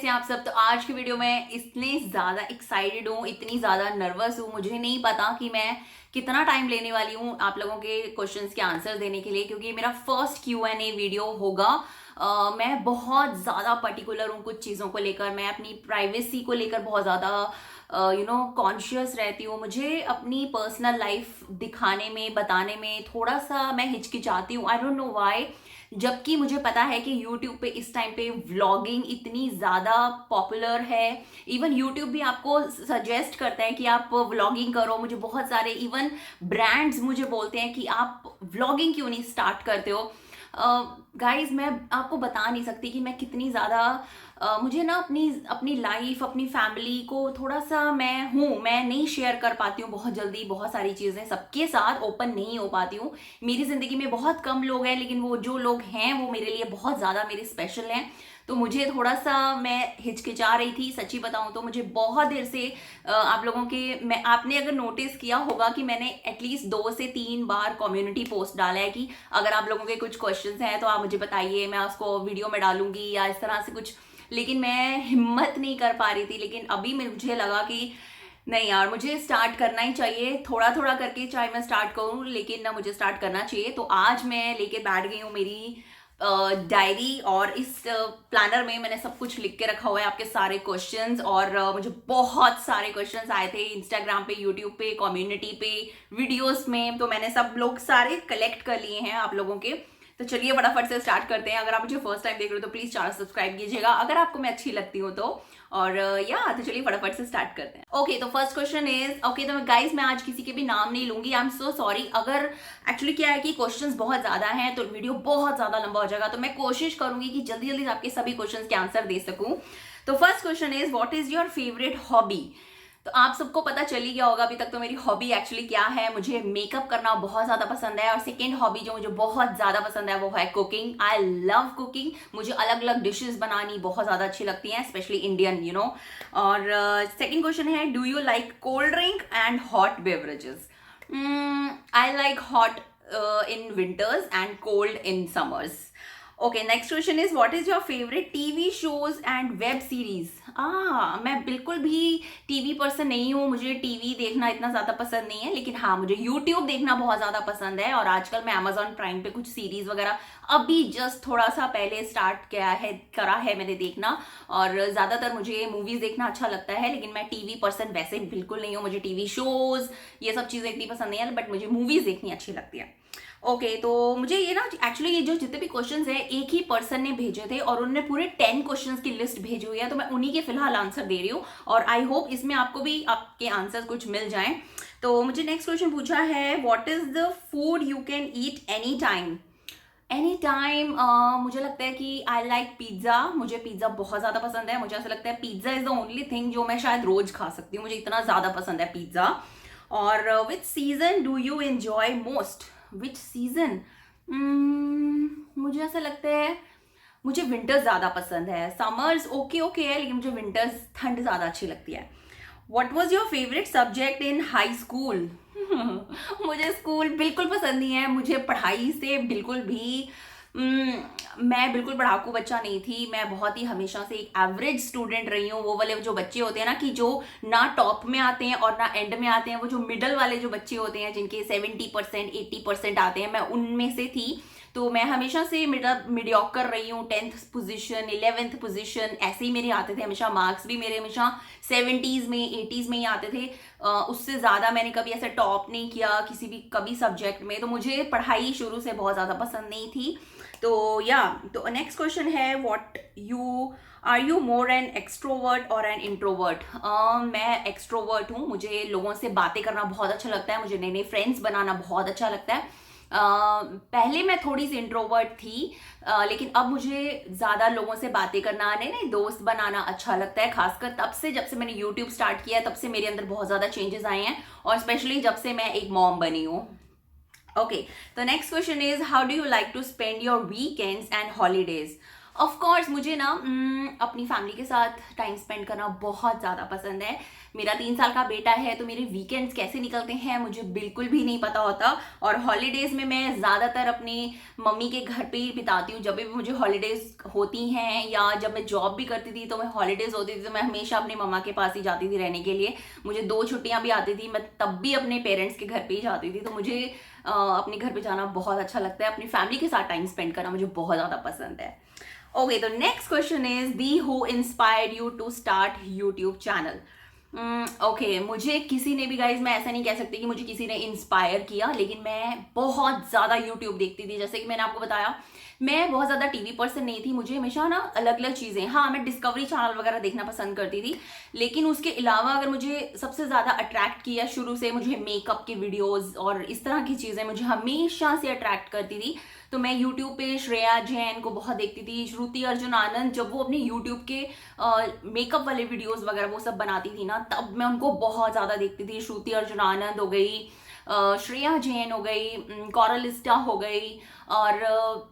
कैसे हैं आप सब। तो आज की वीडियो में इतनी ज़्यादा एक्साइटेड हूँ, इतनी ज़्यादा नर्वस हूँ। मुझे नहीं पता कि मैं कितना टाइम लेने वाली हूँ आप लोगों के क्वेश्चंस के आंसर देने के लिए, क्योंकि मेरा फर्स्ट Q&A वीडियो होगा। मैं बहुत ज़्यादा पर्टिकुलर हूँ कुछ चीज़ों को लेकर। मैं अपनी प्राइवेसी को लेकर बहुत ज़्यादा कॉन्शियस रहती हूँ। मुझे अपनी पर्सनल लाइफ दिखाने में, बताने में थोड़ा सा मैं हिचकिचाती हूँ। आई डोंट नो व्हाई, जबकि मुझे पता है कि YouTube पे इस टाइम पे व्लॉगिंग इतनी ज़्यादा पॉपुलर है। इवन YouTube भी आपको सजेस्ट करता है कि आप व्लॉगिंग करो। मुझे बहुत सारे इवन ब्रांड्स मुझे बोलते हैं कि आप व्लॉगिंग क्यों नहीं स्टार्ट करते हो। गाइज मैं आपको बता नहीं सकती कि मैं कितनी ज़्यादा मुझे ना अपनी अपनी लाइफ, अपनी फैमिली को थोड़ा सा मैं नहीं शेयर कर पाती हूँ बहुत जल्दी। बहुत सारी चीज़ें सबके साथ ओपन नहीं हो पाती हूँ। मेरी ज़िंदगी में बहुत कम लोग हैं, लेकिन वो जो लोग हैं वो मेरे लिए बहुत ज़्यादा मेरे स्पेशल हैं। तो मुझे थोड़ा सा मैं हिचकिचा रही थी, सच्ची बताऊं तो। मुझे बहुत देर से आप लोगों के मैं आपने अगर नोटिस किया होगा कि मैंने एटलीस्ट 2 से 3 बार कम्युनिटी पोस्ट डाला है कि अगर आप लोगों के कुछ क्वेश्चंस हैं तो आप मुझे बताइए, मैं उसको वीडियो में डालूंगी या इस तरह से कुछ। लेकिन मैं हिम्मत नहीं कर पा रही थी। लेकिन अभी मुझे लगा कि नहीं यार, मुझे स्टार्ट करना ही चाहिए। थोड़ा थोड़ा करके चाहे मैं स्टार्ट करूं, लेकिन ना मुझे स्टार्ट करना चाहिए। तो आज मैं लेके बैठ गई हूँ मेरी डायरी, और इस प्लानर में मैंने सब कुछ लिख के रखा हुआ है, आपके सारे क्वेश्चंस। और मुझे बहुत सारे क्वेश्चंस आए थे इंस्टाग्राम पे, यूट्यूब पे, कम्युनिटी पे, वीडियोस में। तो मैंने सब लोग सारे कलेक्ट कर लिए हैं आप लोगों के। तो चलिए फटाफट से स्टार्ट करते हैं। अगर आप मुझे फर्स्ट टाइम देख रहे हो तो प्लीज चैनल सब्सक्राइब कीजिएगा अगर आपको मैं अच्छी लगती हूँ तो। और तो चलिए फटाफट से स्टार्ट करते हैं। ओके, तो फर्स्ट क्वेश्चन इज ओके। तो गाइस मैं आज किसी के भी नाम नहीं लूंगी, आई एम सो सॉरी। अगर एक्चुअली क्या है कि क्वेश्चंस बहुत ज्यादा हैं तो वीडियो बहुत ज्यादा लंबा हो जाएगा। तो मैं कोशिश करूंगी कि जल्दी जल्दी आपके सभी क्वेश्चंस के आंसर दे सकूं। तो first question is what is your favourite hobby. तो आप सबको पता चल ही गया होगा अभी तक तो मेरी हॉबी एक्चुअली क्या है। मुझे मेकअप करना बहुत ज्यादा पसंद है। और सेकेंड हॉबी जो मुझे बहुत ज्यादा पसंद है वो है कुकिंग। I love cooking. मुझे अलग अलग डिशेस बनानी बहुत ज्यादा अच्छी लगती हैं, स्पेशली इंडियन और सेकेंड क्वेश्चन है do you like cold drink and hot beverages. I like hot in winters and cold in summers. Okay, next question is what is your favorite TV shows and web series? मैं बिल्कुल भी TV person नहीं हूँ। मुझे TV देखना इतना ज़्यादा पसंद नहीं है, लेकिन हाँ मुझे यूट्यूब देखना बहुत ज़्यादा पसंद है। और आजकल मैं Amazon प्राइम पे कुछ सीरीज वगैरह अभी जस्ट थोड़ा सा पहले स्टार्ट करा है मैंने देखना। और ज़्यादातर मुझे मूवीज़ देखना अच्छा लगता है, लेकिन मैं टीवी पर्सन वैसे बिल्कुल नहीं हूँ। मुझे टीवी शोज़ ये सब चीज़ें इतनी पसंद नहीं है, बट मुझे मूवीज़ देखनी अच्छी लगती है। ओके, तो मुझे ये ना एक्चुअली ये जो जितने भी क्वेश्चंस हैं एक ही पर्सन ने भेजे थे और उन्होंने पूरे 10 क्वेश्चंस की लिस्ट भेजी हुई है। तो मैं उन्हीं के फिलहाल आंसर दे रही हूँ और आई होप इसमें आपको भी आपके आंसर कुछ मिल जाएं। तो मुझे नेक्स्ट क्वेश्चन पूछा है what is the food you can eat any time. Any time मुझे लगता है कि आई लाइक पिज्ज़ा। मुझे पिज्ज़ा बहुत ज़्यादा पसंद है। मुझे ऐसा लगता है pizza is the only thing जो मैं शायद रोज़ खा सकती हूँ। मुझे इतना ज़्यादा पसंद है पिज्ज़ा। और विच season do you enjoy most. Which season, मुझे ऐसा लगता है मुझे विंटर्स ज़्यादा पसंद है। समर्स ओके ओके है, लेकिन मुझे विंटर्स ठंड ज़्यादा अच्छी लगती है। What was your favourite subject in high school. मुझे स्कूल बिल्कुल पसंद नहीं है। मुझे पढ़ाई से बिल्कुल भी मैं बिल्कुल पढ़ाकू बच्चा नहीं थी। मैं बहुत ही हमेशा से एक एवरेज स्टूडेंट रही हूँ। वो वाले जो बच्चे होते हैं ना कि जो ना टॉप में आते हैं और ना एंड में आते हैं, वो जो मिडल वाले जो बच्चे होते हैं जिनके 70% 80% आते हैं, मैं उनमें से थी। तो मैं हमेशा से मीडियोकर रही हूँ। 10th पोजीशन, 11th पोजीशन ऐसे ही मेरे आते थे हमेशा। मार्क्स भी मेरे हमेशा 70s में 80s में ही आते थे। उससे ज़्यादा मैंने कभी ऐसे टॉप नहीं किया किसी भी कभी सब्जेक्ट में। तो मुझे पढ़ाई शुरू से बहुत ज़्यादा पसंद नहीं थी। तो नेक्स्ट क्वेश्चन है what you are you more an extrovert और एन इंट्रोवर्ट। मैं एक्सट्रोवर्ट हूँ। मुझे लोगों से बातें करना बहुत अच्छा लगता है। मुझे नए नए फ्रेंड्स बनाना बहुत अच्छा लगता है। पहले मैं थोड़ी सी इंट्रोवर्ट थी, लेकिन अब मुझे ज़्यादा लोगों से बातें करना, नए नए दोस्त बनाना अच्छा लगता है। खासकर तब से जब से मैंने यूट्यूब स्टार्ट किया है, तब से मेरे अंदर बहुत ज़्यादा चेंजेस आए हैं। और स्पेशली जब से मैं एक मॉम बनी हूँ। ओके, तो next question is how do you like to spend your weekends and holidays. Of course मुझे ना अपनी फैमिली के साथ टाइम स्पेंड करना बहुत ज़्यादा पसंद है। मेरा 3 साल का बेटा है, तो मेरे वीकेंड्स कैसे निकलते हैं मुझे बिल्कुल भी नहीं पता होता। और हॉलीडेज में मैं ज़्यादातर अपनी मम्मी के घर पे ही बिताती हूँ। जब भी मुझे हॉलीडेज होती हैं या जब मैं जॉब भी करती थी तो मैं हॉलीडेज होती थी तो मैं हमेशा अपनी मम्मा के पास ही जाती थी रहने के लिए। मुझे 2 छुट्टियां भी आती थी, मैं तब भी अपने पेरेंट्स के घर पे ही जाती थी। तो मुझे अपने घर पे जाना बहुत अच्छा लगता है, अपनी फैमिली के साथ टाइम स्पेंड करना मुझे बहुत ज़्यादा पसंद है। ओके, तो next question is the who inspired you to start YouTube channel. Okay, मुझे किसी ने भी, गाइज मैं ऐसा नहीं कह सकती कि मुझे किसी ने इंस्पायर किया, लेकिन मैं बहुत ज़्यादा यूट्यूब देखती थी। जैसे कि मैंने आपको बताया, मैं बहुत ज़्यादा टीवी पर्सन नहीं थी। मुझे हमेशा ना अलग अलग चीज़ें, हाँ मैं डिस्कवरी चैनल वगैरह देखना पसंद करती थी, लेकिन उसके अलावा अगर मुझे सबसे ज़्यादा अट्रैक्ट किया शुरू से, मुझे मेकअप के वीडियोज़ और इस तरह की चीज़ें मुझे हमेशा से अट्रैक्ट करती थी। तो मैं यूट्यूब पे श्रेया जैन को बहुत देखती थी, श्रुति अर्जुन आनंद, जब वो अपने यूट्यूब के मेकअप वाले वीडियोस वगैरह वो सब बनाती थी ना, तब मैं उनको बहुत ज़्यादा देखती थी। श्रुति अर्जुन आनंद हो गई, श्रेया जैन हो गई, कॉरलिस्टा हो गई, और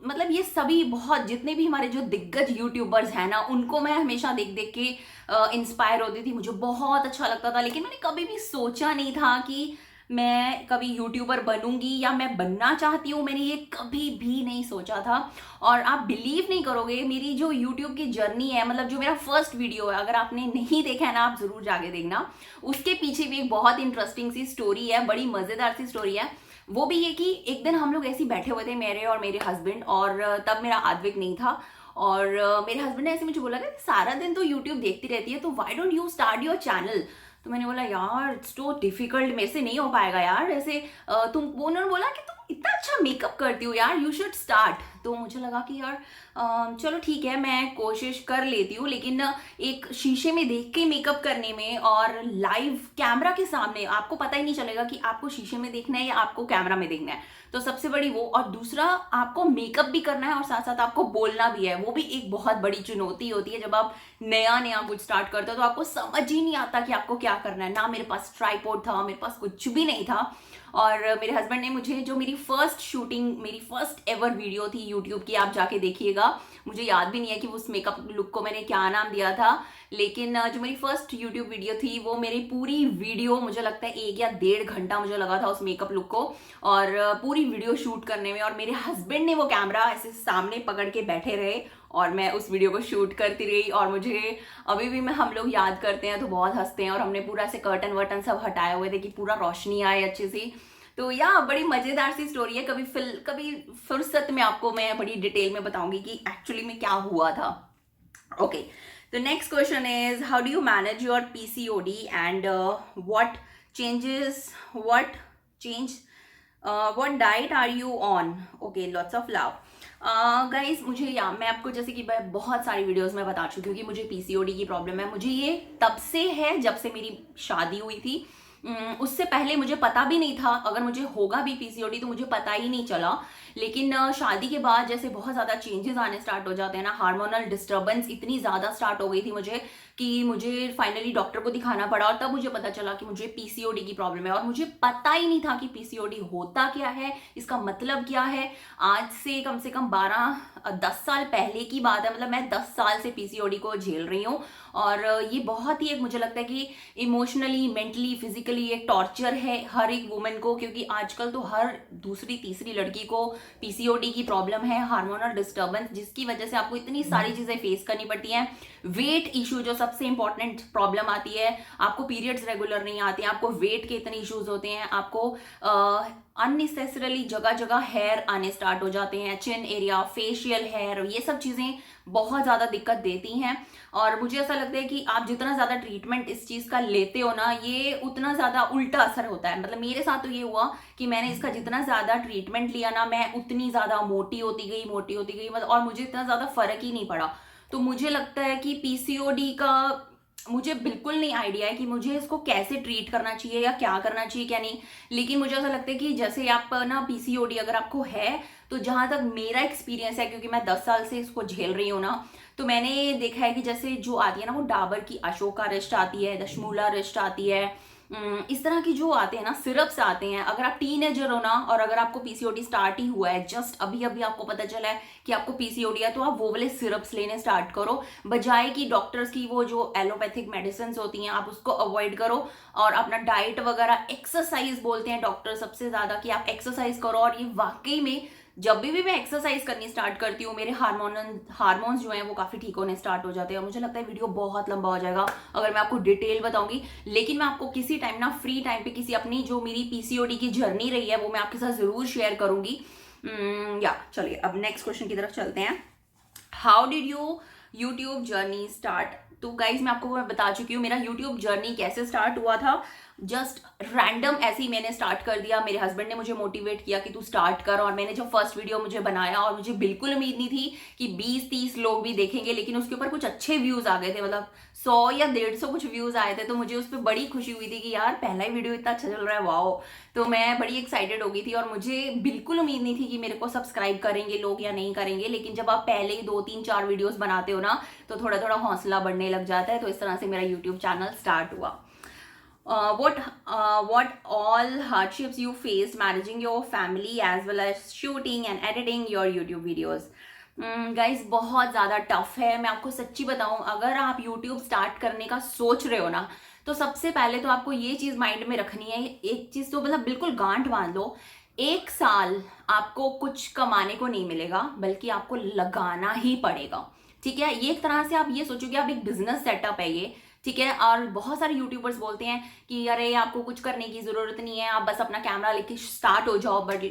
मतलब ये सभी बहुत, जितने भी हमारे जो दिग्गज यूट्यूबर्स हैं ना, उनको मैं हमेशा देख देख के इंस्पायर होती थी। मुझे बहुत अच्छा लगता था, लेकिन मैंने कभी भी सोचा नहीं था कि मैं कभी यूट्यूबर बनूंगी या मैं बनना चाहती हूँ, मैंने ये कभी भी नहीं सोचा था। और आप बिलीव नहीं करोगे, मेरी जो यूट्यूब की जर्नी है, मतलब जो मेरा फर्स्ट वीडियो है, अगर आपने नहीं देखा है ना, आप जरूर जाके देखना। उसके पीछे भी एक बहुत इंटरेस्टिंग सी स्टोरी है, बड़ी मजेदार सी स्टोरी है। वो भी ये कि एक दिन हम लोग ऐसे ही बैठे हुए थे, मेरे और मेरे हस्बैंड, और तब मेरा आद्विक नहीं था। और मेरे हस्बैंड ने ऐसे मुझे बोला कि सारा दिन तो यूट्यूब देखती रहती है, तो why don't you start your channel. तो मैंने बोला यार इट्स टू डिफिकल्ट, मेरे से नहीं हो पाएगा यार ऐसे। उन्होंने बोला कि तुम इतना अच्छा मेकअप करती हो यार, यू शुड स्टार्ट। तो मुझे लगा कि यार चलो ठीक है, मैं कोशिश कर लेती हूँ, लेकिन एक शीशे में देख के मेकअप करने में और लाइव कैमरा के सामने आपको पता ही नहीं चलेगा कि आपको शीशे में देखना है या आपको कैमरा में देखना है। तो सबसे बड़ी वो, और दूसरा आपको मेकअप भी करना है और साथ साथ आपको बोलना भी है। वो भी एक बहुत बड़ी चुनौती होती है। जब आप नया नया कुछ स्टार्ट करते हो तो आपको समझ ही नहीं आता कि आपको क्या करना है। ना मेरे पास ट्राइपॉड था, मेरे पास कुछ भी नहीं था। और मेरे हस्बैंड ने मुझे, जो मेरी फर्स्ट शूटिंग, मेरी फर्स्ट एवर वीडियो थी यूट्यूब की, आप जाके देखिएगा, मुझे याद भी नहीं है कि उस मेकअप लुक को मैंने क्या नाम दिया था, लेकिन जो मेरी फर्स्ट यूट्यूब वीडियो थी, वो मेरी पूरी वीडियो, मुझे लगता है 1 या 1.5 घंटा मुझे लगा था उस मेकअप लुक को और पूरी वीडियो शूट करने में। और मेरे हस्बैंड ने वो कैमरा ऐसे सामने पकड़ के बैठे रहे और मैं उस वीडियो को शूट करती रही। और मुझे अभी भी, मैं, हम लोग याद करते हैं तो बहुत हंसते हैं। और हमने पूरा से कर्टन वर्टन सब हटाए हुए थे कि पूरा रोशनी आए अच्छे से। तो या बड़ी मजेदार सी स्टोरी है। कभी फुर्सत में आपको मैं बड़ी डिटेल में बताऊंगी कि एक्चुअली में क्या हुआ था। Okay, the next question is how do you manage your PCOD and what changes, what change, what diet are you on? Okay, lots of love. Guys मुझे, या मैं आपको, जैसे कि मैं बहुत सारी वीडियोस में बता चुकी हूँ कि मुझे PCOD की प्रॉब्लम है। मुझे ये तब से है जब से मेरी शादी हुई थी। उससे पहले मुझे पता भी नहीं था अगर मुझे होगा भी PCOD, तो मुझे पता ही नहीं चला। लेकिन शादी के बाद जैसे बहुत ज़्यादा चेंजेस आने स्टार्ट हो जाते हैं ना, हार्मोनल डिस्टर्बेंस इतनी ज़्यादा स्टार्ट हो गई थी मुझे कि मुझे फाइनली डॉक्टर को दिखाना पड़ा। और तब मुझे पता चला कि मुझे PCOD की प्रॉब्लम है। और मुझे पता ही नहीं था कि PCOD होता क्या है, इसका मतलब क्या है। आज से कम 10 साल पहले की बात है। मतलब मैं 10 साल से PCOD को झेल रही हूँ। और ये बहुत ही एक, मुझे लगता है कि इमोशनली, मेंटली, फिजिकली एक टॉर्चर है हर एक वुमेन को, क्योंकि आजकल तो हर दूसरी तीसरी लड़की को PCOD की प्रॉब्लम है, हार्मोनल डिस्टर्बेंस, जिसकी वजह से आपको इतनी सारी चीजें फेस करनी पड़ती हैं। वेट इशू जो सबसे इंपॉर्टेंट प्रॉब्लम आती है, आपको पीरियड्स रेगुलर नहीं आते हैं, आपको वेट के इतने इश्यूज होते हैं, आपको अननेसेसरली जगह जगह हेयर आने स्टार्ट हो जाते हैं, चिन एरिया, फेशियल हेयर, ये सब चीजें बहुत ज्यादा दिक्कत देती हैं। और मुझे ऐसा लगता है कि आप जितना ज्यादा ट्रीटमेंट इस चीज का लेते हो ना, ये उतना ज्यादा उल्टा असर होता है। मतलब मेरे साथ तो ये हुआ कि मैंने इसका जितना ज्यादा ट्रीटमेंट लिया ना, मैं उतनी ज्यादा मोटी होती गई मतलब, और मुझे इतना ज्यादा फर्क ही नहीं पड़ा। तो मुझे लगता है कि PCOD का मुझे बिल्कुल नहीं आइडिया है कि मुझे इसको कैसे ट्रीट करना चाहिए या क्या करना चाहिए क्या नहीं। लेकिन मुझे ऐसा लगता है कि जैसे आप ना PCOD अगर आपको है, तो जहां तक मेरा एक्सपीरियंस है, क्योंकि मैं 10 साल से इसको झेल रही हूँ ना, तो मैंने देखा है कि जैसे जो आती है ना, वो डाबर की अशोका रिस्ट आती है, दशमूला रिस्ट आती है, इस तरह की जो आते हैं ना सिरप्स आते हैं, अगर आप टीनेजर हो ना और अगर आपको पीसीओडी स्टार्ट ही हुआ है, जस्ट अभी अभी आपको पता चला है कि आपको पीसीओडी है, तो आप वो वाले सिरप्स लेने स्टार्ट करो, बजाय कि डॉक्टर्स की वो जो एलोपैथिक मेडिसिन होती हैं आप उसको अवॉइड करो। और अपना डाइट वगैरह, एक्सरसाइज बोलते हैं डॉक्टर सबसे ज्यादा कि आप एक्सरसाइज करो। और ये वाकई में जब भी मैं एक्सरसाइज करनी स्टार्ट करती हूँ, मेरे हार्मोन्स जो हैं वो काफी ठीक होने स्टार्ट हो जाते हैं। मुझे लगता है वीडियो बहुत लंबा हो जाएगा अगर मैं आपको डिटेल बताऊंगी, लेकिन मैं आपको किसी टाइम ना फ्री टाइम पे किसी अपनी जो मेरी पीसीओडी की जर्नी रही है वो मैं आपके साथ जरूर शेयर करूंगी। या चलिए अब नेक्स्ट क्वेश्चन की तरफ चलते हैं। How did you YouTube journey start? तो गाइज मैं आपको बता चुकी हूँ मेरा यूट्यूब जर्नी कैसे स्टार्ट हुआ था। जस्ट रैंडम ऐसे ही मैंने स्टार्ट कर दिया, मेरे हस्बैंड ने मुझे मोटिवेट किया कि तू स्टार्ट कर, और मैंने जो फर्स्ट वीडियो मुझे बनाया, और मुझे बिल्कुल उम्मीद नहीं थी कि 20-30 लोग भी देखेंगे, लेकिन उसके ऊपर कुछ अच्छे व्यूज आ गए थे, मतलब 100 या 150 कुछ व्यूज आए थे। तो मुझे उस पर बड़ी खुशी हुई थी कि यार पहला ही वीडियो इतना अच्छा चल रहा है, वाओ। तो मैं बड़ी एक्साइटेड हो गई थी और मुझे बिल्कुल उम्मीद नहीं थी कि मेरे को सब्सक्राइब करेंगे लोग या नहीं करेंगे, लेकिन जब आप पहले ही 2-3-4 वीडियोस बनाते हो ना तो थोड़ा थोड़ा हौसला बढ़ने लग जाता है। तो इस तरह से मेरा यूट्यूब चैनल स्टार्ट हुआ। What all hardships you faced managing your family as well as shooting and editing your YouTube videos? Guys बहुत ज़्यादा टफ है। मैं आपको सच्ची बताऊं, अगर आप YouTube स्टार्ट करने का सोच रहे हो ना, तो सबसे पहले तो आपको ये चीज़ माइंड में रखनी है, एक चीज़ तो मतलब बिल्कुल गांठ बांध लो, 1 साल आपको कुछ कमाने को नहीं मिलेगा, बल्कि आपको लगाना ही पड़ेगा। ठीक है, ये एक तरह से आप ये सोचो कि आप एक बिजनेस सेटअप है ये, ठीक है। और बहुत सारे यूट्यूबर्स बोलते हैं कि अरे आपको कुछ करने की जरूरत नहीं है, आप बस अपना कैमरा लेके स्टार्ट हो जाओ, बट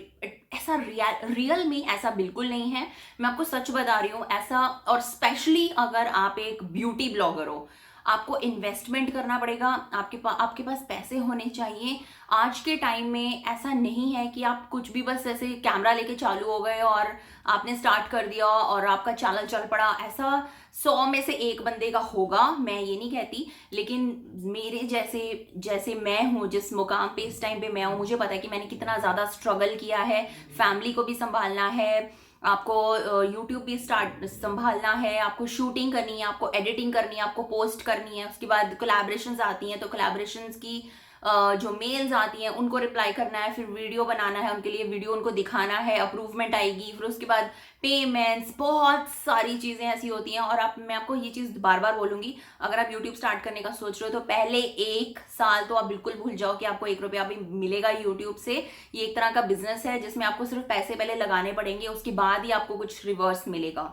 ऐसा रियल में ऐसा बिल्कुल नहीं है। मैं आपको सच बता रही हूँ ऐसा। और स्पेशली अगर आप एक ब्यूटी ब्लॉगर हो, आपको इन्वेस्टमेंट करना पड़ेगा, आपके पास पैसे होने चाहिए। आज के टाइम में ऐसा नहीं है कि आप कुछ भी बस ऐसे कैमरा लेके चालू हो गए और आपने स्टार्ट कर दिया और आपका चैनल चल पड़ा। ऐसा 100 में से 1 बंदे का होगा, मैं ये नहीं कहती, लेकिन मेरे जैसे मैं हूँ, जिस मुकाम पे इस टाइम पे मैं हूँ, मुझे पता है कि मैंने कितना ज़्यादा स्ट्रगल किया है। फैमिली को भी संभालना है, आपको यूट्यूब भी संभालना है, आपको शूटिंग करनी है, आपको एडिटिंग करनी है, आपको पोस्ट करनी है, उसके बाद कोलैबोरेशंस आती हैं, तो कोलैबोरेशंस की जो मेल्स आती हैं उनको रिप्लाई करना है, फिर वीडियो बनाना है उनके लिए, वीडियो उनको दिखाना है, अप्रूवमेंट आएगी, फिर उसके बाद पेमेंट्स, बहुत सारी चीज़ें ऐसी होती हैं। और मैं आपको ये चीज़ बार बार बोलूंगी, अगर आप यूट्यूब स्टार्ट करने का सोच रहे हो तो पहले 1 साल तो आप बिल्कुल भूल जाओ कि आपको 1 रुपया भी मिलेगा यूट्यूब से। ये एक तरह का बिजनेस है जिसमें आपको सिर्फ पैसे पहले लगाने पड़ेंगे, उसके बाद ही आपको कुछ रिवर्स मिलेगा।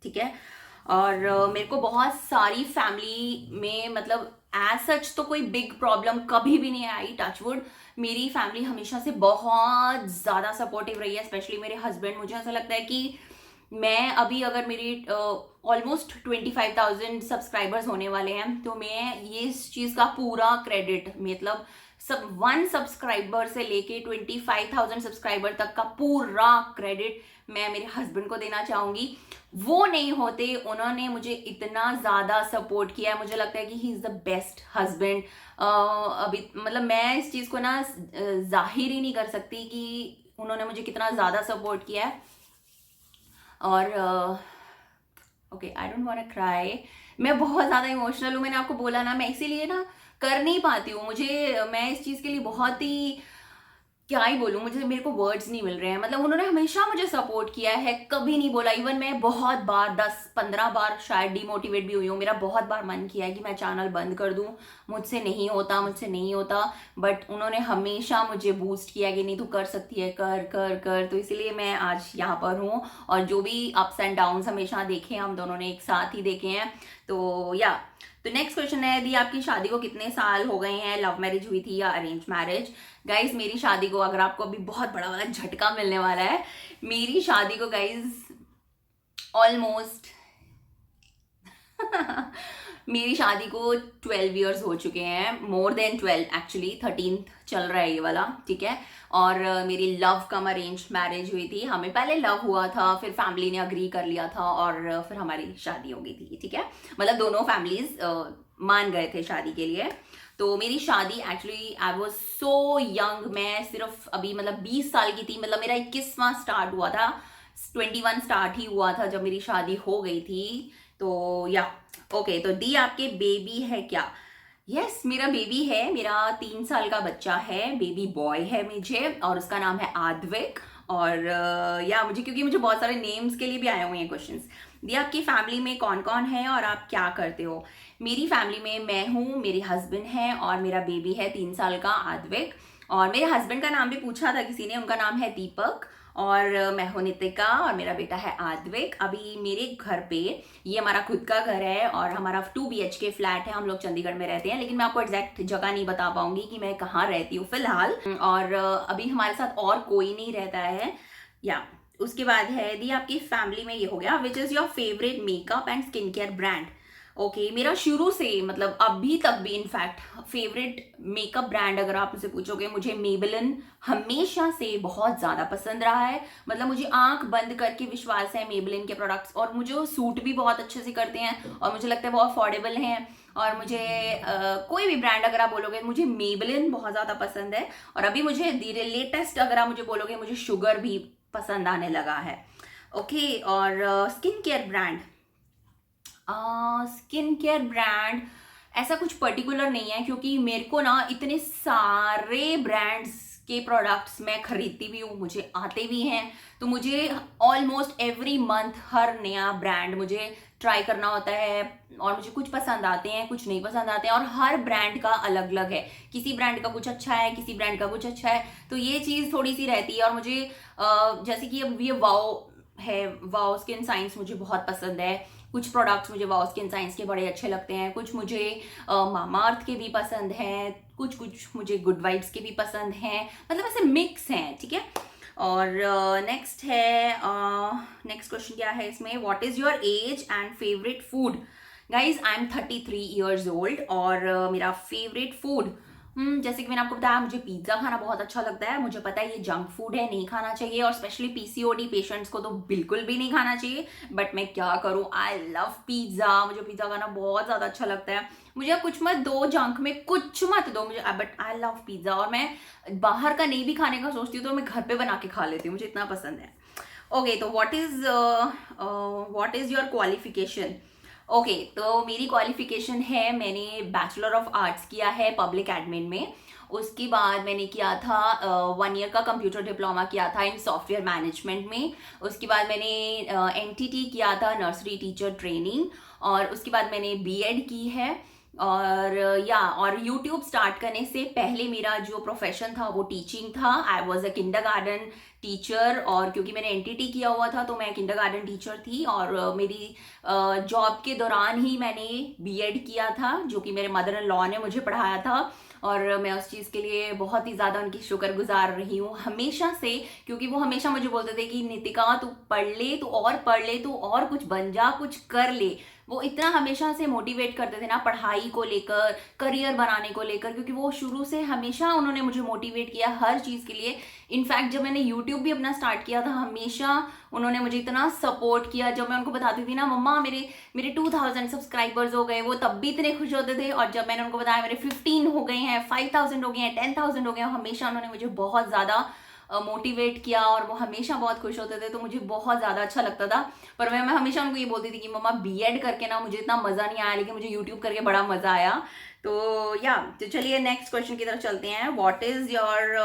ठीक है। और मेरे को बहुत सारी फैमिली में मतलब एज सच तो कोई बिग प्रॉब्लम कभी भी नहीं आई, टचवुड। मेरी फैमिली हमेशा से बहुत ज़्यादा सपोर्टिव रही है, स्पेशली मेरे हस्बैंड। मुझे ऐसा लगता है कि मैं अभी अगर मेरी ऑलमोस्ट 25,000 सब्सक्राइबर्स होने वाले हैं, तो मैं ये इस चीज़ का पूरा क्रेडिट, मतलब 1 सब्सक्राइबर से लेके 25,000 सब्सक्राइबर तक का पूरा क्रेडिट मैं मेरे हस्बैंड को देना चाहूँगी। वो नहीं होते, उन्होंने मुझे इतना ज़्यादा सपोर्ट किया है, मुझे लगता है कि he is the best husband. अभी मतलब मैं इस चीज़ को ना जाहिर ही नहीं कर सकती कि उन्होंने मुझे कितना ज़्यादा सपोर्ट किया है। और okay, I don't want to cry, मैं बहुत ज़्यादा इमोशनल हूँ। मैंने आपको बोला ना, मैं इसीलिए ना कर नहीं पाती हूँ, मैं इस चीज़ के लिए बहुत ही, क्या ही बोलूँ, मेरे को वर्ड्स नहीं मिल रहे हैं। मतलब उन्होंने हमेशा मुझे सपोर्ट किया है, कभी नहीं बोला। इवन मैं बहुत बार 10-15 बार शायद डिमोटिवेट भी हुई हूँ, मेरा बहुत बार मन किया है कि मैं चैनल बंद कर दूँ, मुझसे नहीं होता, बट उन्होंने हमेशा मुझे बूस्ट किया कि नहीं तू कर सकती है, कर कर कर। तो इसीलिए मैं आज यहाँ पर हूँ, और जो भी अप्स एंड डाउन्स हमेशा देखे हम दोनों ने एक साथ ही देखे हैं। तो या तो नेक्स्ट क्वेश्चन है, यदि आपकी शादी को कितने साल हो गए हैं, लव मैरिज हुई थी या अरेंज मैरिज? गाइज मेरी शादी को, अगर आपको अभी बहुत बड़ा वाला झटका मिलने वाला है, मेरी शादी को गाइज ऑलमोस्ट मेरी शादी को 12 इयर्स हो चुके हैं, मोर देन 12 एक्चुअली, 13th चल रहा है ये वाला। ठीक है। और मेरी लव कम अरेंज मैरिज हुई थी, हमें पहले लव हुआ था, फिर फैमिली ने अग्री कर लिया था, और फिर हमारी शादी हो गई थी। ठीक है, मतलब दोनों फैमिलीज मान गए थे शादी के लिए। तो मेरी शादी actually, I was so young, मैं सिर्फ अभी मतलब 20 साल की थी, मतलब मेरा 21वां स्टार्ट हुआ था, 21 स्टार्ट ही हुआ था जब मेरी शादी हो गई थी। तो या ओके, तो दी आपके बेबी है क्या? यस, मेरा बेबी है, मेरा 3 साल का बच्चा है, बेबी बॉय है मुझे, और उसका नाम है आद्विक। और या मुझे, क्योंकि मुझे बहुत सारे नेम्स के लिए भी आए हुए हैं क्वेश्चंस। दिया, आपकी फैमिली में कौन कौन है और आप क्या करते हो? मेरी फैमिली में मैं हूँ, मेरे हस्बैंड हैं और मेरा बेबी है 3 साल का आद्विक। और मेरे हस्बैंड का नाम भी पूछा था किसी ने, उनका नाम है दीपक। और मैं हूँ नितिका और मेरा बेटा है आद्विक। अभी मेरे घर पे, ये हमारा खुद का घर है और हमारा 2 BHK फ्लैट है, हम लोग चंडीगढ़ में रहते हैं, लेकिन मैं आपको एग्जैक्ट जगह नहीं बता पाऊंगी कि मैं कहाँ रहती हूँ फिलहाल। और अभी हमारे साथ और कोई नहीं रहता है। या उसके बाद है दी, आपकी फैमिली में ये हो गया, which is your favourite makeup and skin care brand? Okay, मेरा शुरू से, मतलब अभी तक भी इनफैक्ट, फेवरेट मेकअप ब्रांड अगर आप मुझसे पूछोगे, मुझे मेबेलिन हमेशा से बहुत ज्यादा पसंद रहा है। मतलब मुझे आंख बंद करके विश्वास है मेबेलिन के प्रोडक्ट्स, और मुझे वो सूट भी बहुत अच्छे से करते हैं और मुझे लगता है बहुत अफोर्डेबल हैं। और मुझे कोई भी ब्रांड अगर आप बोलोगे, मुझे मेबेलिन बहुत ज्यादा पसंद है। और अभी मुझे धीरे लेटेस्ट अगर आप मुझे बोलोगे, मुझे शुगर भी पसंद आने लगा है। ओके, और skin care brand, skin care brand ऐसा कुछ पर्टिकुलर नहीं है, क्योंकि मेरे को ना इतने सारे ब्रांड्स के प्रोडक्ट्स मैं खरीदती भी हूँ, मुझे आते भी हैं। तो मुझे ऑलमोस्ट एवरी मंथ हर नया ब्रांड मुझे ट्राई करना होता है, और मुझे कुछ पसंद आते हैं, कुछ नहीं पसंद आते हैं, और हर ब्रांड का अलग अलग है। किसी ब्रांड का कुछ अच्छा है, किसी ब्रांड का कुछ अच्छा है, तो ये चीज़ थोड़ी सी रहती है। और मुझे जैसे कि अब ये वाओ है, वाओ स्किन साइंस मुझे बहुत पसंद है। कुछ प्रोडक्ट्स मुझे वाओ स्किन साइंस के बड़े अच्छे लगते हैं, कुछ मुझे मामा अर्थ के भी पसंद हैं, कुछ कुछ मुझे गुड वाइब्स के भी पसंद हैं, मतलब ऐसे मिक्स हैं, ठीक है। और नेक्स्ट है, नेक्स्ट क्वेश्चन क्या है इसमें, what is your age and favourite food? Guys, I am 33 years old, और मेरा फेवरेट फूड, जैसे कि मैंने आपको बताया, मुझे पिज्जा खाना बहुत अच्छा लगता है। मुझे पता है ये जंक फूड है, नहीं खाना चाहिए, और स्पेशली पीसीओडी पेशेंट्स को तो बिल्कुल भी नहीं खाना चाहिए। बट मैं क्या करूं, आई लव पिज्जा, मुझे पिज्जा खाना बहुत ज्यादा अच्छा लगता है। मुझे अब कुछ मत दो, जंक में कुछ मत दो मुझे, बट आई लव पिज्जा। और मैं बाहर का नहीं भी खाने का सोचती हूँ तो मैं घर पे बना के खा लेती हूँ, मुझे इतना पसंद है। ओके, तो what is your qualification? Okay, तो मेरी क्वालिफिकेशन है, मैंने बैचलर ऑफ आर्ट्स किया है पब्लिक एडमिन में। उसके बाद मैंने किया था 1 year का कंप्यूटर डिप्लोमा किया था इन सॉफ्टवेयर मैनेजमेंट में। उसके बाद मैंने एनटीटी किया था, नर्सरी टीचर ट्रेनिंग। और उसके बाद मैंने बीएड की है। और और यूट्यूब स्टार्ट करने से पहले मेरा जो प्रोफेशन था वो टीचिंग था। I was a kindergarten teacher, और क्योंकि मैंने एनटीटी किया हुआ था तो मैं किंडरगार्टन टीचर थी। और मेरी जॉब के दौरान ही मैंने बीएड किया था, जो कि मेरे मदर इन लॉ ने मुझे पढ़ाया था। और मैं उस चीज़ के लिए बहुत ही ज़्यादा उनकी शुक्रगुजार रही हूँ हमेशा से, क्योंकि वो हमेशा मुझे बोलते थे कि नितिका, तू पढ़ ले, तू और पढ़ ले, तू और कुछ बन जा, कुछ कर ले। वो इतना हमेशा से मोटिवेट करते थे ना, पढ़ाई को लेकर, करियर बनाने को लेकर, क्योंकि वो शुरू से हमेशा उन्होंने मुझे मोटिवेट किया हर चीज़ के लिए। इनफैक्ट जब मैंने यूट्यूब भी अपना स्टार्ट किया था, हमेशा उन्होंने मुझे इतना सपोर्ट किया। जब मैं उनको बताती थी ना, मम्मा मेरे मेरे 2000 सब्सक्राइबर्स हो गए, वो तब भी इतने खुश होते थे। और जब मैंने उनको बताया मेरे 15 हो गए हैं, 5000 हो गए हैं, 10,000 हो गए हैं, हमेशा उन्होंने मुझे बहुत ज़्यादा मोटिवेट किया, और वो हमेशा बहुत खुश होते थे, तो मुझे बहुत ज़्यादा अच्छा लगता था। पर मैं हमेशा उनको ये बोलती थी कि मम्मा बीएड करके ना मुझे इतना मज़ा नहीं आया, लेकिन मुझे यूट्यूब करके बड़ा मज़ा आया। तो तो चलिए नेक्स्ट क्वेश्चन की तरफ चलते हैं। व्हाट इज़ योर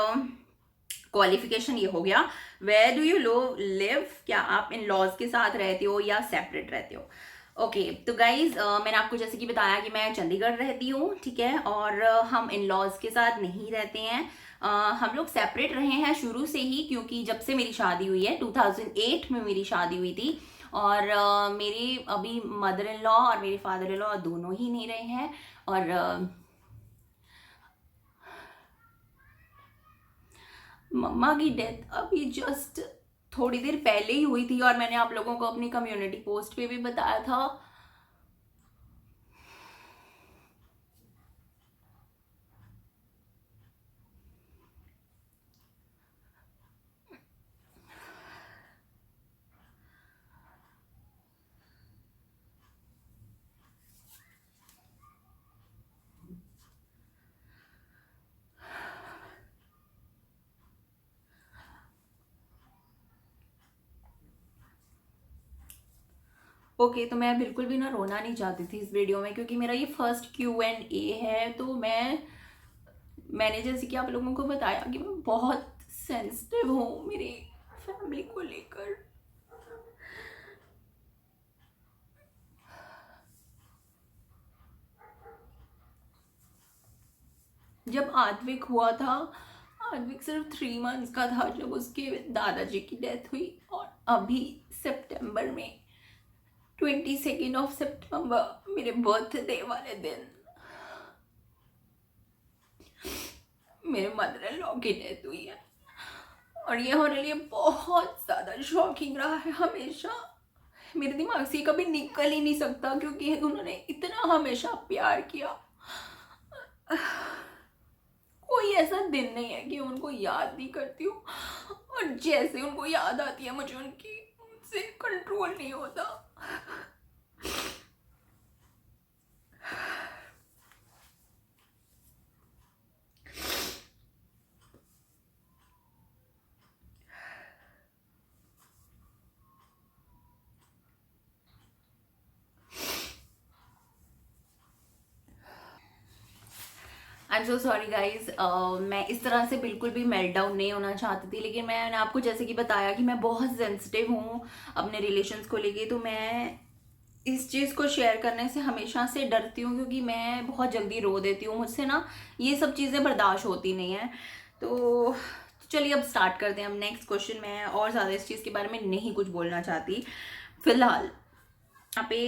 क्वालिफिकेशन, ये हो गया। वेयर डू यू लिव, क्या आप इन लॉज के साथ रहते हो या सेपरेट रहते हो? ओके, तो गाइज, मैंने आपको जैसे कि बताया कि मैं चंडीगढ़ रहती हूँ, ठीक है। और हम इन लॉज के साथ नहीं रहते हैं। हम लोग सेपरेट रहे हैं शुरू से ही, क्योंकि जब से मेरी शादी हुई है, 2008 में मेरी शादी हुई थी। और मेरे अभी मदर इन लॉ और मेरे फादर इन लॉ दोनों ही नहीं रहे हैं। और मम्मा की डेथ अभी जस्ट थोड़ी देर पहले ही हुई थी, और मैंने आप लोगों को अपनी कम्युनिटी पोस्ट पे भी बताया था। ओके तो मैं बिल्कुल भी ना रोना नहीं चाहती थी इस वीडियो में, क्योंकि मेरा ये फर्स्ट Q&A है। तो मैंने जैसे कि आप लोगों को बताया कि मैं बहुत सेंसिटिव हूँ मेरी फैमिली को लेकर। जब आद्विक हुआ था, आद्विक सिर्फ 3 मंथ्स का था जब उसके दादाजी की डेथ हुई। और अभी सितंबर में 22 सितंबर मेरे बर्थडे वाले दिन मेरे मदर इन लॉ की डेथ हुई है। और ये हमारे लिए बहुत ज़्यादा शॉकिंग रहा है। हमेशा मेरे दिमाग से कभी निकल ही नहीं सकता, क्योंकि उन्होंने इतना हमेशा प्यार किया। कोई ऐसा दिन नहीं है कि उनको याद नहीं करती हूँ, और जैसे उनको याद आती है मुझे उनसे कंट्रोल नहीं होता। I am so sorry guys, मैं इस तरह से बिल्कुल भी मेल्ट डाउन नहीं होना चाहती थी, लेकिन मैंने आपको जैसे कि बताया कि मैं बहुत सेंसिटिव हूँ अपने रिलेशंस को लेके। तो मैं इस चीज़ को शेयर करने से हमेशा से डरती हूँ, क्योंकि मैं बहुत जल्दी रो देती हूँ। मुझसे ना ये सब चीज़ें बर्दाश्त होती नहीं है। तो चलिए अब स्टार्ट करते हैं। अब नेक्स्ट क्वेश्चन, मैं और ज़्यादा इस चीज़ के बारे में नहीं कुछ बोलना चाहती फिलहाल। यहाँ पे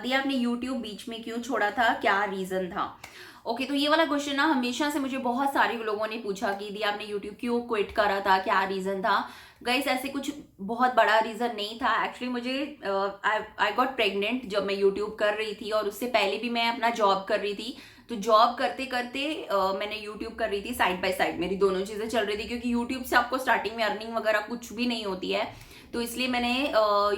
दिया आपने YouTube बीच में क्यों छोड़ा था, क्या रीज़न था? ओके तो ये वाला क्वेश्चन ना हमेशा से मुझे बहुत सारे लोगों ने पूछा कि दिया आपने YouTube क्यों क्विट करा था, क्या रीज़न था? गाइस ऐसे कुछ बहुत बड़ा रीज़न नहीं था। एक्चुअली मुझे आई गॉट प्रेग्नेंट जब मैं YouTube कर रही थी, और उससे पहले भी मैं अपना जॉब कर रही थी। तो जॉब करते करते मैंने YouTube कर रही थी, साइड बाय साइड मेरी दोनों चीज़ें चल रही थी, क्योंकि YouTube से आपको स्टार्टिंग में अर्निंग वगैरह कुछ भी नहीं होती है। तो इसलिए मैंने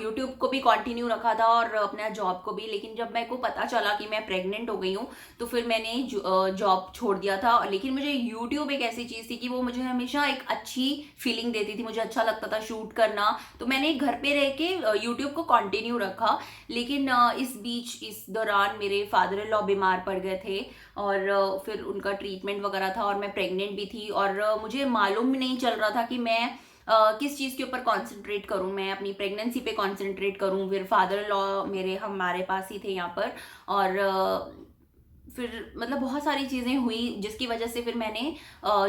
यूट्यूब को भी कंटिन्यू रखा था और अपना जॉब को भी। लेकिन जब मेरे को पता चला कि मैं प्रेग्नेंट हो गई हूँ, तो फिर मैंने जॉब छोड़ दिया था। लेकिन मुझे यूट्यूब एक ऐसी चीज़ थी कि वो मुझे हमेशा एक अच्छी फीलिंग देती थी, मुझे अच्छा लगता था शूट करना। तो मैंने घर पे रह के यूट्यूब को कंटिन्यू रखा। लेकिन इस दौरान मेरे फादर इन लॉ बीमार पड़ गए थे, और फिर उनका ट्रीटमेंट वगैरह था, और मैं प्रेग्नेंट भी थी। और मुझे मालूम भी नहीं चल रहा था कि मैं किस चीज़ के ऊपर कंसंट्रेट करूं, मैं अपनी प्रेगनेंसी पे कंसंट्रेट करूं। फिर फादर इन लॉ मेरे हमारे पास ही थे यहाँ पर, और फिर मतलब बहुत सारी चीज़ें हुई जिसकी वजह से फिर मैंने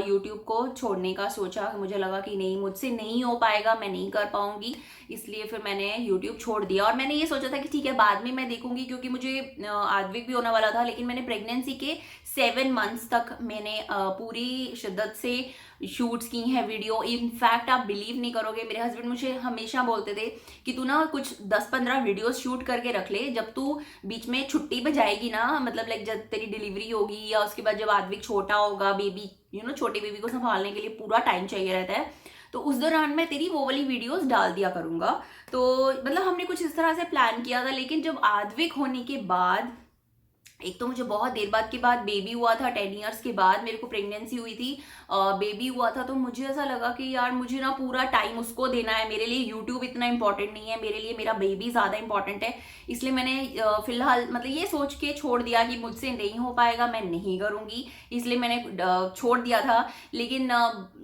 यूट्यूब को छोड़ने का सोचा। मुझे लगा कि नहीं, मुझसे नहीं हो पाएगा, मैं नहीं कर पाऊंगी, इसलिए फिर मैंने यूट्यूब छोड़ दिया। और मैंने ये सोचा था कि ठीक है बाद में मैं देखूंगी, क्योंकि मुझे आद्विक भी होने वाला था। लेकिन मैंने प्रेगनेंसी के 7 मंथ्स तक मैंने पूरी शिद्दत से शूट्स की हैं वीडियो। इनफैक्ट आप बिलीव नहीं करोगे, मेरे हस्बैंड मुझे हमेशा बोलते थे कि तू ना कुछ 10-15 वीडियोस शूट करके रख ले, जब तू बीच में छुट्टी पे जाएगी ना, मतलब लाइक जब तेरी डिलीवरी होगी या उसके बाद जब आद्विक छोटा होगा, बेबी छोटे बेबी को संभालने के लिए पूरा टाइम चाहिए रहता है, तो उस दौरान मैं तेरी वो वाली वीडियोस डाल दिया करूंगा। तो मतलब हमने कुछ इस तरह से प्लान किया था। लेकिन जब आद्विक होने के बाद, एक तो मुझे बहुत देर बाद के बाद बेबी हुआ था, 10 इयर्स के बाद मेरे को प्रेगनेंसी हुई थी, बेबी हुआ था। तो मुझे ऐसा लगा कि यार मुझे ना पूरा टाइम उसको देना है, मेरे लिए यूट्यूब इतना इंपॉर्टेंट नहीं है, मेरे लिए मेरा बेबी ज़्यादा इंपॉर्टेंट है। इसलिए मैंने फिलहाल मतलब ये सोच के छोड़ दिया कि मुझसे नहीं हो पाएगा, मैं नहीं करूँगी, इसलिए मैंने छोड़ दिया था। लेकिन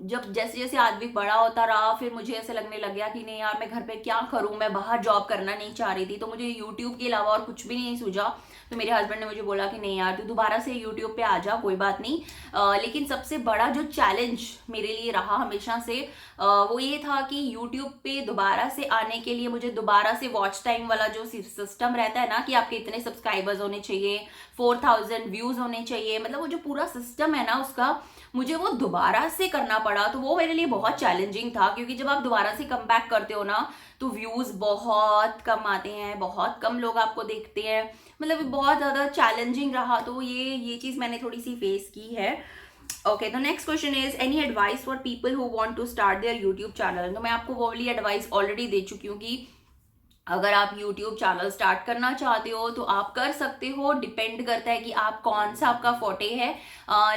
जब जैसे जैसे आद्विक बड़ा होता रहा, फिर मुझे ऐसे लगने लग गया कि नहीं यार मैं घर पे क्या करूँ, मैं बाहर जॉब करना नहीं चाह रही थी। तो मुझे यूट्यूब के अलावा और कुछ भी नहीं सूझा। तो मेरे हस्बैंड ने मुझे बोला कि नहीं यार तू दोबारा से यूट्यूब पे आ जा, कोई बात नहीं। लेकिन सबसे बड़ा जो चैलेंज मेरे लिए रहा हमेशा से वो ये था कि यूट्यूब पे दोबारा से आने के लिए मुझे दोबारा से वॉच टाइम वाला जो सिस्टम रहता है ना, कि आपके इतने सब्सक्राइबर्स होने चाहिए, 4000 व्यूज होने चाहिए, मतलब वो जो पूरा सिस्टम है ना उसका, मुझे वो दोबारा से करना पड़ा। तो वो मेरे लिए बहुत चैलेंजिंग था, क्योंकि जब आप दोबारा से कम बैक करते हो ना, तो व्यूज बहुत कम आते हैं, बहुत कम लोग आपको देखते हैं, मतलब बहुत ज़्यादा चैलेंजिंग रहा। तो ये चीज़ मैंने थोड़ी सी फेस की है। ओके तो next question is any advice for people who want to start their YouTube channel. तो मैं आपको वो वाली एडवाइस ऑलरेडी दे चुकी हूँ कि अगर आप YouTube चैनल स्टार्ट करना चाहते हो तो आप कर सकते हो, डिपेंड करता है कि आप कौन सा आपका फोटे है।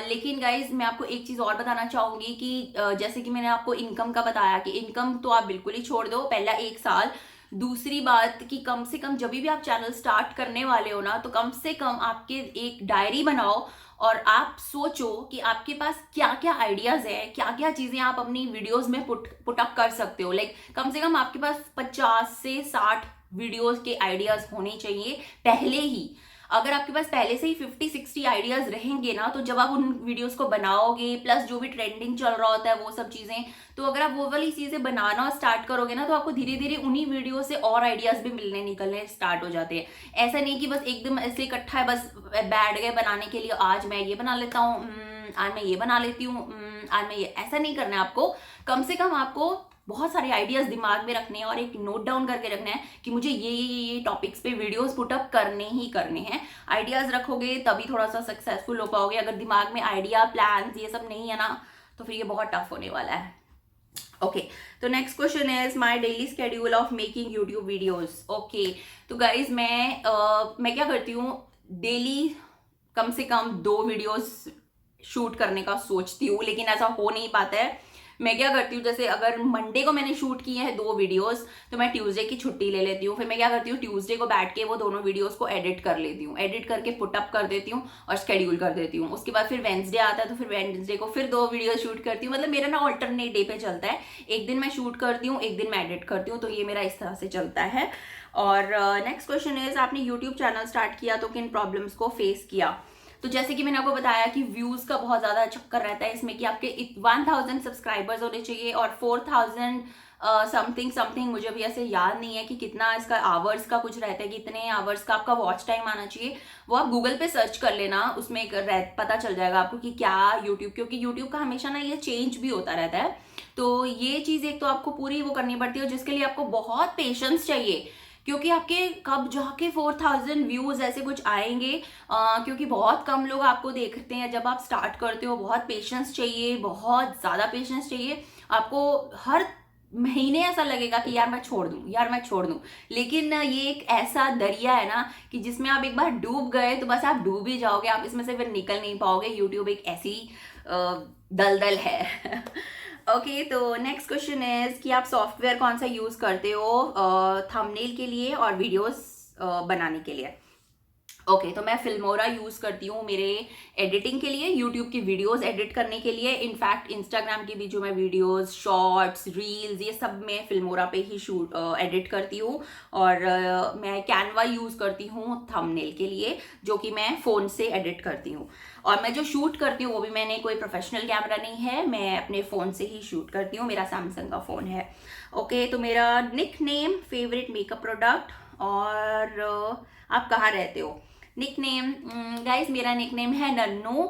लेकिन गाइज मैं आपको एक चीज़ और बताना चाहूँगी कि जैसे कि मैंने आपको इनकम का बताया कि इनकम तो आप बिल्कुल ही छोड़ दो पहला 1 साल। दूसरी बात कि कम से कम जब भी आप चैनल स्टार्ट करने वाले हो ना, तो कम से कम आपके एक डायरी बनाओ और आप सोचो कि आपके पास क्या क्या आइडियाज है, क्या क्या चीजें आप अपनी वीडियोस में पुट अप कर सकते हो। लाइक कम से कम आपके पास 50 से 60 वीडियोस के आइडियाज होने चाहिए पहले ही। अगर आपके पास पहले से ही 50-60 आइडियाज रहेंगे ना, तो जब आप उन वीडियोस को बनाओगे, प्लस जो भी ट्रेंडिंग चल रहा होता है वो सब चीजें, तो अगर आप वो वाली चीजें बनाना स्टार्ट करोगे ना, तो आपको धीरे धीरे उन्हीं वीडियो से और आइडियाज भी मिलने निकलने स्टार्ट हो जाते हैं। ऐसा नहीं कि बस एकदम ऐसे इकट्ठा है, बस बैठ गए बनाने के लिए, आज मैं ये बना लेता हूँ, आज मैं ये बना लेती हूँ, आज मैं ये, ऐसा नहीं करना है आपको। कम से कम आपको बहुत सारे आइडियाज दिमाग में रखने हैं और एक नोट डाउन करके रखना है कि मुझे ये टॉपिक्स पे वीडियोस पुट अप करने ही करने हैं। आइडियाज रखोगे तभी थोड़ा सा सक्सेसफुल हो पाओगे। अगर दिमाग में आइडिया, प्लान्स ये सब नहीं है ना, तो फिर ये बहुत टफ होने वाला है। ओके, तो next question is my daily schedule of making YouTube videos. Okay, तो गाइज मैं क्या करती हूँ, डेली कम से कम 2 वीडियोस शूट करने का सोचती हूँ, लेकिन ऐसा हो नहीं पाता है। मैं क्या करती हूँ, जैसे अगर मंडे को मैंने शूट किए हैं 2 वीडियोस, तो मैं ट्यूसडे की छुट्टी ले लेती हूँ। फिर मैं क्या करती हूँ, ट्यूसडे को बैठ के वो दोनों वीडियोस को एडिट कर लेती हूँ, एडिट करके पुट अप कर देती हूँ और शेड्यूल कर देती हूँ। उसके बाद फिर वेंसडे आता है, तो फिर वेंसडे को फिर 2 वीडियो शूट करती हूँ। मतलब मेरा ना ऑल्टरनेट डे पे चलता है, एक दिन मैं शूट करती हूँ, एक दिन मैं एडिट करती हूँ, तो ये मेरा इस तरह से चलता है। और नेक्स्ट क्वेश्चन इज, आपने यूट्यूब चैनल स्टार्ट किया तो किन प्रॉब्लम्स को फेस किया। तो जैसे कि मैंने आपको बताया कि व्यूज का बहुत ज्यादा चक्कर रहता है इसमें, कि आपके 1000 सब्सक्राइबर्स होने चाहिए और 4000 समथिंग, मुझे अभी ऐसे याद नहीं है कि कितना इसका आवर्स का कुछ रहता है, कि इतने आवर्स का आपका वॉच टाइम आना चाहिए। वो आप गूगल पे सर्च कर लेना, उसमें पता चल जाएगा आपको कि क्या यूट्यूब, क्योंकि यूट्यूब का हमेशा ना ये चेंज भी होता रहता है। तो ये चीज एक तो आपको पूरी वो करनी पड़ती है, जिसके लिए आपको बहुत पेशेंस चाहिए, क्योंकि आपके कब जाके 4000 व्यूज ऐसे कुछ आएंगे, क्योंकि बहुत कम लोग आपको देखते हैं। जब आप स्टार्ट करते हो बहुत पेशेंस चाहिए, बहुत ज्यादा पेशेंस चाहिए आपको। हर महीने ऐसा लगेगा कि यार मैं छोड़ दूं, लेकिन ये एक ऐसा दरिया है ना कि जिसमें आप एक बार डूब गए तो बस आप डूब ही जाओगे, आप इसमें से फिर निकल नहीं पाओगे। यूट्यूब एक ऐसी दलदल है। ओके, तो नेक्स्ट क्वेश्चन इज कि आप सॉफ्टवेयर कौन सा यूज करते हो थंबनेल के लिए और वीडियोस बनाने के लिए। ओके, तो मैं फिल्मोरा यूज करती हूँ मेरे एडिटिंग के लिए, यूट्यूब की वीडियोस एडिट करने के लिए। इनफैक्ट इंस्टाग्राम की भी जो मैं वीडियोस, शॉर्ट्स, रील्स, ये सब मैं फिल्मोरा पे ही एडिट करती हूँ। और मैं कैनवा यूज करती हूँ थंबनेल के लिए, जो कि मैं फोन से एडिट करती हूँ। और मैं जो शूट करती हूँ वो भी मैंने कोई प्रोफेशनल कैमरा नहीं है, मैं अपने फोन से ही शूट करती हूँ, मेरा सैमसंग का फोन है। ओके, तो मेरा nickname, favourite makeup product, और आप कहाँ रहते हो। निक नेम गाइज, मेरा निक नेम है नन्नू,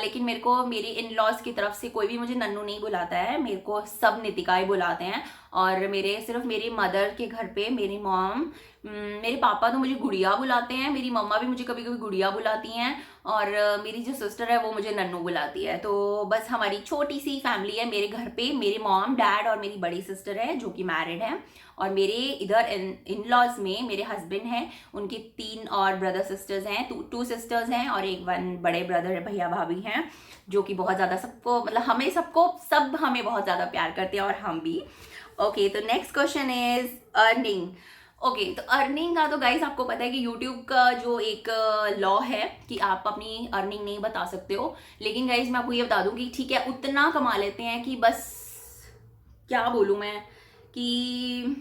लेकिन मेरे को मेरी इन लॉज की तरफ से कोई भी मुझे नन्नू नहीं बुलाता है, मेरे को सब नितिका ही बुलाते हैं। और सिर्फ मेरी मदर के घर पे मेरी मॉम, मेरे पापा तो मुझे गुड़िया बुलाते हैं, मेरी मम्मा भी मुझे कभी कभी गुड़िया बुलाती हैं, और मेरी जो सिस्टर है वो मुझे नन्नू बुलाती है। तो बस हमारी छोटी सी फैमिली है मेरे घर पे, मेरे मॉम, डैड और मेरी बड़ी सिस्टर है जो कि मैरिड है। और मेरे इधर इन लॉज में मेरे हस्बैंड हैं, उनके 3 और ब्रदर सिस्टर्स हैं, 2 सिस्टर्स हैं और 1 बड़े ब्रदर भैया भाभी हैं, जो कि बहुत ज़्यादा सबको, मतलब सब हमें बहुत ज़्यादा प्यार करते हैं और हम भी। ओके, तो next question is earning. Okay, तो अर्निंग का तो गाइस आपको पता है कि यूट्यूब का जो एक लॉ है कि आप अपनी अर्निंग नहीं बता सकते हो। लेकिन गाइस मैं आपको ये बता दूं कि ठीक है, उतना कमा लेते हैं कि बस क्या बोलूं मैं, कि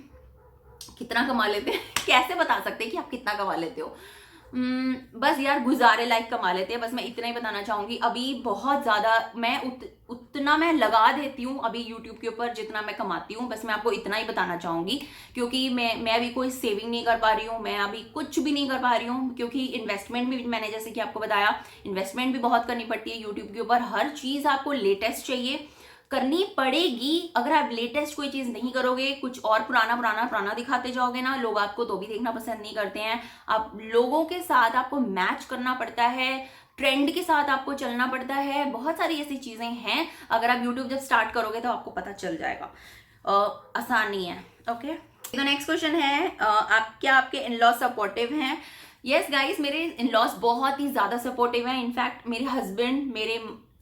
कितना कमा लेते हैं कैसे बता सकते हैं कि आप कितना कमा लेते हो। बस यार गुजारे लायक कमा लेते हैं, बस मैं इतना ही बताना चाहूंगी। अभी बहुत ज्यादा मैं उतना मैं लगा देती हूँ अभी यूट्यूब के ऊपर जितना मैं कमाती हूँ, बस मैं आपको इतना ही बताना चाहूंगी। क्योंकि मैं अभी कोई सेविंग नहीं कर पा रही हूँ, मैं अभी कुछ भी नहीं कर पा रही हूँ, क्योंकि इन्वेस्टमेंट भी, मैंने जैसे कि आपको बताया, इन्वेस्टमेंट भी बहुत करनी पड़ती है यूट्यूब के ऊपर। हर चीज आपको लेटेस्ट चाहिए, करनी पड़ेगी। अगर आप लेटेस्ट कोई चीज नहीं करोगे, कुछ और पुराना दिखाते जाओगे ना, लोग आपको तो भी देखना पसंद नहीं करते हैं। आप लोगों के साथ आपको मैच करना पड़ता है, ट्रेंड के साथ आपको चलना पड़ता है, बहुत सारी ऐसी चीजें हैं। अगर आप यूट्यूब जब स्टार्ट करोगे तो आपको पता चल जाएगा, आसान नहीं है। ओके, तो नेक्स्ट क्वेश्चन है, क्या आपके इन लॉज सपोर्टिव हैं। यस गाइस, मेरे इन लॉज बहुत ही ज्यादा सपोर्टिव हैं। इनफैक्ट मेरे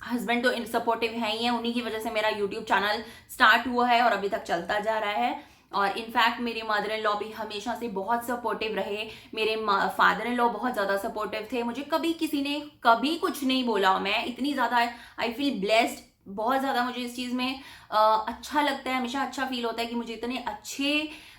हस्बैंड तो सपोर्टिव है ही है, उन्हीं की वजह से मेरा यूट्यूब चैनल स्टार्ट हुआ है और अभी तक चलता जा रहा है। और इनफैक्ट मेरे मदर इन लॉ भी हमेशा से बहुत सपोर्टिव रहे, मेरे फादर इन लॉ बहुत ज़्यादा सपोर्टिव थे, मुझे कभी किसी ने कभी कुछ नहीं बोला। मैं इतनी ज़्यादा आई फील ब्लेस्ड, बहुत ज़्यादा मुझे इस चीज़ में अच्छा लगता है, हमेशा अच्छा फील होता है कि मुझे इतने अच्छे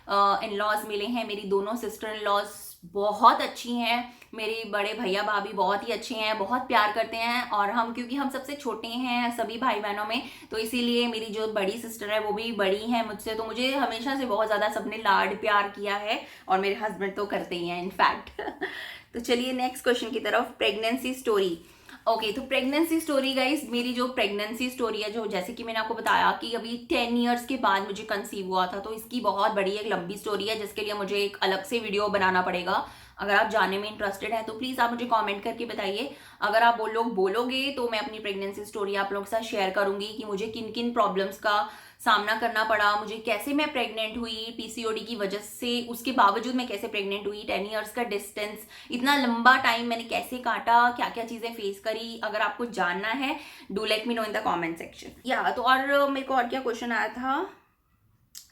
इन लॉज मिले हैं। मेरी दोनों सिस्टर इन लॉज बहुत अच्छी हैं, मेरे बड़े भैया भाभी बहुत ही अच्छे हैं, बहुत प्यार करते हैं। और हम क्योंकि हम सबसे छोटे हैं सभी भाई बहनों में, तो इसीलिए मेरी जो बड़ी सिस्टर है वो भी बड़ी हैं मुझसे, तो मुझे हमेशा से बहुत ज़्यादा सबने लाड प्यार किया है, और मेरे हस्बैंड तो करते ही हैं इनफैक्ट। तो चलिए नेक्स्ट क्वेश्चन की तरफ, प्रेगनेंसी स्टोरी। ओके तो प्रेगनेंसी स्टोरी गाइस, मेरी जो प्रेगनेंसी स्टोरी है, जो जैसे कि मैंने आपको बताया कि अभी 10 इयर्स के बाद मुझे कंसीव हुआ था, तो इसकी बहुत बड़ी एक लंबी स्टोरी है जिसके लिए मुझे एक अलग से वीडियो बनाना पड़ेगा। अगर आप जानने में इंटरेस्टेड हैं तो प्लीज़ आप मुझे कमेंट करके बताइए। अगर आप वो लोग बोलोगे तो मैं अपनी प्रेगनेंसी स्टोरी आप लोगों के साथ शेयर करूंगी कि मुझे किन किन प्रॉब्लम्स का सामना करना पड़ा, मुझे कैसे मैं प्रेग्नेंट हुई पीसीओडी की वजह से, उसके बावजूद मैं कैसे प्रेग्नेंट हुई, 10 इयर्स का डिस्टेंस, इतना लंबा टाइम मैंने कैसे काटा, क्या क्या चीज़ें फेस करी। अगर आपको जानना है do let me know in the comment section. या तो और मेरे को और क्या क्वेश्चन आया था,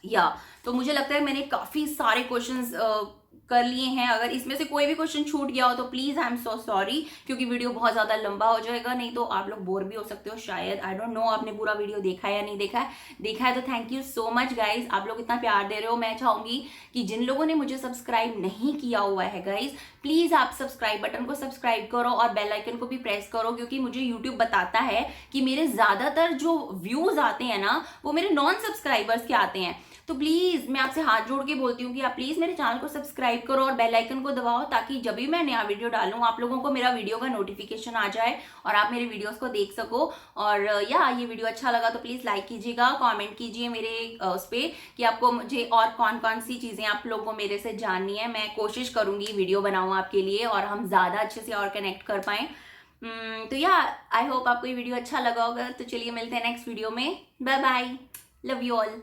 या तो मुझे लगता है मैंने काफ़ी सारे क्वेश्चंस कर लिए हैं। अगर इसमें से कोई भी क्वेश्चन छूट गया हो तो please I am so sorry, क्योंकि वीडियो बहुत ज़्यादा लंबा हो जाएगा, नहीं तो आप लोग बोर भी हो सकते हो शायद। आई डोंट नो आपने पूरा वीडियो देखा है या नहीं देखा है, देखा है तो thank you so much guys, आप लोग इतना प्यार दे रहे हो। मैं चाहूँगी कि जिन लोगों ने मुझे सब्सक्राइब नहीं किया हुआ है गाइज, प्लीज़ आप सब्सक्राइब बटन को सब्सक्राइब करो और बेल आइकन को भी प्रेस करो, क्योंकि मुझे यूट्यूब बताता है कि मेरे ज़्यादातर जो व्यूज़ आते हैं ना वो मेरे नॉन सब्सक्राइबर्स के आते हैं। तो प्लीज़ मैं आपसे हाथ जोड़ के बोलती हूँ कि आप प्लीज़ मेरे चैनल को सब्सक्राइब करो और बेल आइकन को दबाओ, ताकि जब भी मैं नया वीडियो डालूँ आप लोगों को मेरा वीडियो का नोटिफिकेशन आ जाए और आप मेरे वीडियोस को देख सको। और या ये वीडियो अच्छा लगा तो प्लीज़ लाइक कीजिएगा, कमेंट कीजिए मेरे उस पर कि आपको मुझे और कौन कौन सी चीज़ें आप लोगों को मेरे से जाननी है। मैं कोशिश करूँगी वीडियो बनाऊँ आपके लिए और हम ज़्यादा अच्छे से और कनेक्ट कर पाएँ। तो या आई होप आपको ये वीडियो अच्छा लगा होगा। तो चलिए मिलते हैं नेक्स्ट वीडियो में, bye bye, love you all.